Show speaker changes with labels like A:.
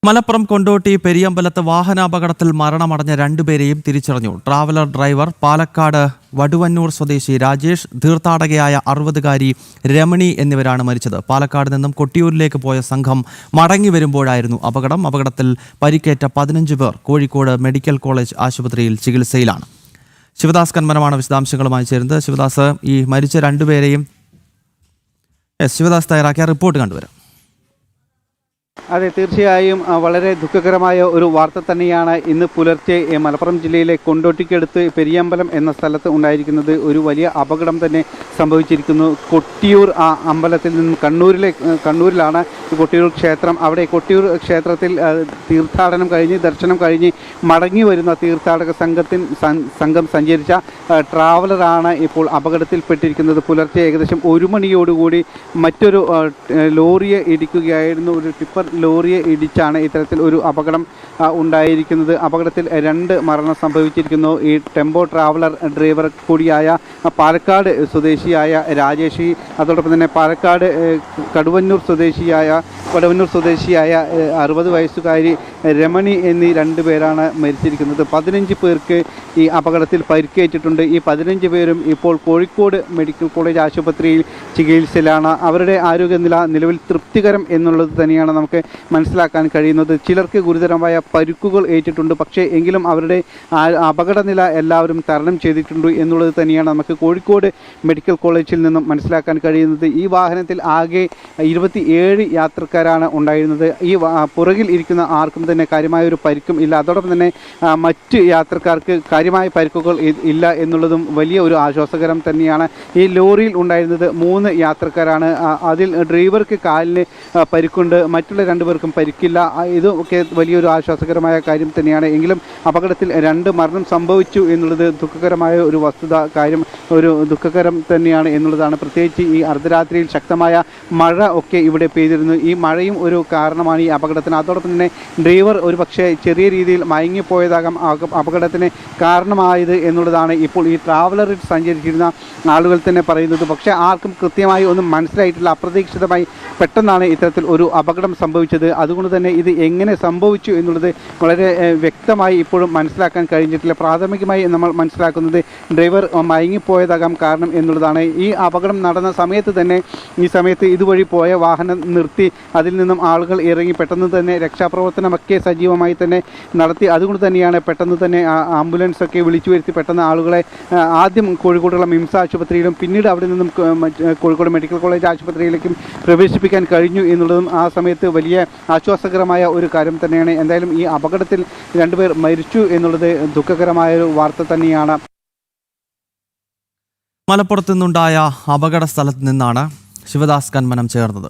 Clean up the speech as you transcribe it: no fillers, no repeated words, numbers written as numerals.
A: മലപ്പുറം കൊണ്ടോട്ടി പെരിയമ്പലത്ത് വാഹനാപകടത്തിൽ മരണമടഞ്ഞ രണ്ടുപേരെയും തിരിച്ചറിഞ്ഞു. ട്രാവലർ ഡ്രൈവർ പാലക്കാട് വടുവന്നൂർ സ്വദേശി രാജേഷ്, തീർത്ഥാടകയായ 60-കാരി രമണി എന്നിവരാണ് മരിച്ചത്. പാലക്കാട് നിന്നും കൊട്ടിയൂരിലേക്ക് പോയ സംഘം മടങ്ങി വരുമ്പോഴായിരുന്നു അപകടം. അപകടത്തിൽ പരിക്കേറ്റ 15 പേർ കോഴിക്കോട് മെഡിക്കൽ കോളേജ് ആശുപത്രിയിൽ ചികിത്സയിലാണ്. ശിവദാസ് കന്മനമാണ് വിശദാംശങ്ങളുമായി ചേരുന്നത്. ശിവദാസ്, ഈ മരിച്ച രണ്ടുപേരെയും ശിവദാസ് തയ്യാറാക്കിയ റിപ്പോർട്ട് കണ്ടുവരാം.
B: അതെ, തീർച്ചയായും വളരെ ദുഃഖകരമായ ഒരു വാർത്ത തന്നെയാണ് ഇന്ന് പുലർച്ചെ മലപ്പുറം ജില്ലയിലെ കൊണ്ടോട്ടിക്കടുത്ത് പെരിയമ്പലം എന്ന സ്ഥലത്ത് ഉണ്ടായിരിക്കുന്നത്. ഒരു വലിയ അപകടം തന്നെ സംഭവിച്ചിരിക്കുന്നു. കൊട്ടിയൂർ അമ്പലത്തിൽ നിന്നും കണ്ണൂരിലാണ് കൊട്ടിയൂർ ക്ഷേത്രം. അവിടെ കൊട്ടിയൂർ ക്ഷേത്രത്തിൽ തീർത്ഥാടനം കഴിഞ്ഞ് ദർശനം കഴിഞ്ഞ് മടങ്ങി വരുന്ന തീർത്ഥാടക സംഘം സഞ്ചരിച്ച ട്രാവലറാണ് ഇപ്പോൾ അപകടത്തിൽപ്പെട്ടിരിക്കുന്നത്. പുലർച്ചെ ഏകദേശം 1 മണിയോടുകൂടി മറ്റൊരു ലോറിയെ ഇടിക്കുകയായിരുന്നു. ഒരു ടിപ്പർ ലോറിയെ ഇടിച്ചാണ് ഇത്തരത്തിൽ ഒരു അപകടം ഉണ്ടായിരിക്കുന്നത്. അപകടത്തിൽ 2 മരണം സംഭവിച്ചിരിക്കുന്നു. ഈ ടെമ്പോ ട്രാവലർ ഡ്രൈവർ കൂടിയായ പാലക്കാട് സ്വദേശിയായ രാജേഷ്, അതോടൊപ്പം തന്നെ പാലക്കാട് വടുവന്നൂർ സ്വദേശിയായ 60 വയസ്സുകാരി രമണി എന്നീ 2 പേരാണ് മരിച്ചിരിക്കുന്നത്. 15 പേർക്ക് ഈ അപകടത്തിൽ പരിക്കേറ്റിട്ടുണ്ട്. ഈ 15 പേരും ഇപ്പോൾ കോഴിക്കോട് മെഡിക്കൽ കോളേജ് ആശുപത്രിയിൽ ചികിത്സയിലാണ്. അവരുടെ ആരോഗ്യനില നിലവിൽ തൃപ്തികരം എന്നുള്ളത് തന്നെയാണ് നമുക്ക് മനസ്സിലാക്കാൻ കഴിയുന്നത്. ചിലർക്ക് ഗുരുതരമായ പരുക്കുകൾ ഏറ്റിട്ടുണ്ട്. പക്ഷേ എങ്കിലും അവരുടെ അപകടനില എല്ലാവരും തരണം ചെയ്തിട്ടുണ്ട് എന്നുള്ളത് തന്നെയാണ് നമുക്ക് കോഴിക്കോട് മെഡിക്കൽ കോളേജിൽ നിന്നും മനസ്സിലാക്കാൻ കഴിയുന്നത്. ഈ വാഹനത്തിൽ ആകെ 27 യാത്രക്കാരാണ് ഉണ്ടായിരുന്നത്. ഈ പുറകിൽ ഇരിക്കുന്ന ആർക്കും തന്നെ കാര്യമായ ഒരു പരിക്കും ഇല്ല. അതോടൊപ്പം തന്നെ മറ്റ് യാത്രക്കാർക്ക് കാര്യമായ പരിക്കുകൾ ഇല്ല എന്നുള്ളതും വലിയ ഒരു ആശ്വാസകരം തന്നെയാണ്. ഈ ലോറിയിൽ ഉണ്ടായിരുന്നത് 3 യാത്രക്കാരാണ്. അതിൽ ഡ്രൈവർക്ക് കാലിന് പരിക്കുണ്ട്, മറ്റുള്ള 2 പേർക്കും പരിക്കില്ല. ഇതൊക്കെ വലിയൊരു ആശ്വാസകരമായ കാര്യം തന്നെയാണ്. എങ്കിലും അപകടത്തിൽ 2 മരണം സംഭവിച്ചു എന്നുള്ളത് ദുഃഖകരമായ ഒരു ഒരു ദുഃഖകരം തന്നെയാണ് എന്നുള്ളതാണ്. പ്രത്യേകിച്ച് ഈ അർദ്ധരാത്രിയിൽ ശക്തമായ മഴ ഒക്കെ ഇവിടെ പെയ്തിരുന്നു. ഈ മഴയും ഒരു കാരണമാണ് ഈ അപകടത്തിന്. അതോടൊപ്പം തന്നെ ഡ്രൈവർ ഒരു പക്ഷേ ചെറിയ രീതിയിൽ മയങ്ങിപ്പോയതാകാം അപകടത്തിന് കാരണമായത് എന്നുള്ളതാണ് ഇപ്പോൾ ഈ ട്രാവലറിൽ സഞ്ചരിച്ചിരുന്ന ആളുകൾ തന്നെ പറയുന്നത്. പക്ഷേ ആർക്കും കൃത്യമായി ഒന്നും മനസ്സിലായിട്ടില്ല. അപ്രതീക്ഷിതമായി പെട്ടെന്നാണ് ഇത്തരത്തിൽ ഒരു അപകടം സംഭവിച്ചത്. അതുകൊണ്ട് തന്നെ ഇത് എങ്ങനെ സംഭവിച്ചു എന്നുള്ളത് വളരെ വ്യക്തമായി ഇപ്പോഴും മനസ്സിലാക്കാൻ കഴിഞ്ഞിട്ടില്ല. പ്രാഥമികമായി നമ്മൾ മനസ്സിലാക്കുന്നത് ഡ്രൈവർ മയങ്ങിപ്പോയതാകാം കാരണം എന്നുള്ളതാണ്. ഈ അപകടം നടന്ന സമയത്ത് തന്നെ ഇതുവഴി പോയ വാഹനം നിർത്തി അതിൽ നിന്നും ആളുകൾ ഇറങ്ങി പെട്ടെന്ന് തന്നെ രക്ഷാപ്രവർത്തനമൊക്കെ സജീവമായി തന്നെ നടത്തി. അതുകൊണ്ട് തന്നെയാണ് പെട്ടെന്ന് തന്നെ ആംബുലൻസ് ഒക്കെ വിളിച്ചു വരുത്തി പെട്ടെന്ന് ആളുകളെ ആദ്യം കോഴിക്കോടുള്ള മിംസ് ആശുപത്രിയിലും പിന്നീട് അവിടെ നിന്നും കോഴിക്കോട് മെഡിക്കൽ കോളേജ് ആശുപത്രിയിലേക്കും പ്രവേശിപ്പിക്കാൻ കഴിഞ്ഞു എന്നുള്ളതും ആ സമയത്ത് വലിയ ആശ്വാസകരമായ ഒരു കാര്യം തന്നെയാണ്. എന്തായാലും ഈ അപകടത്തിൽ 2 പേർ മരിച്ചു എന്നുള്ളത് ദുഃഖകരമായ ഒരു വാർത്ത തന്നെയാണ്.
A: മലപ്പുറത്തു നിന്നുണ്ടായ അപകട സ്ഥലത്ത് നിന്നാണ് ശിവദാസ് കന്മനം ചേർന്നത്.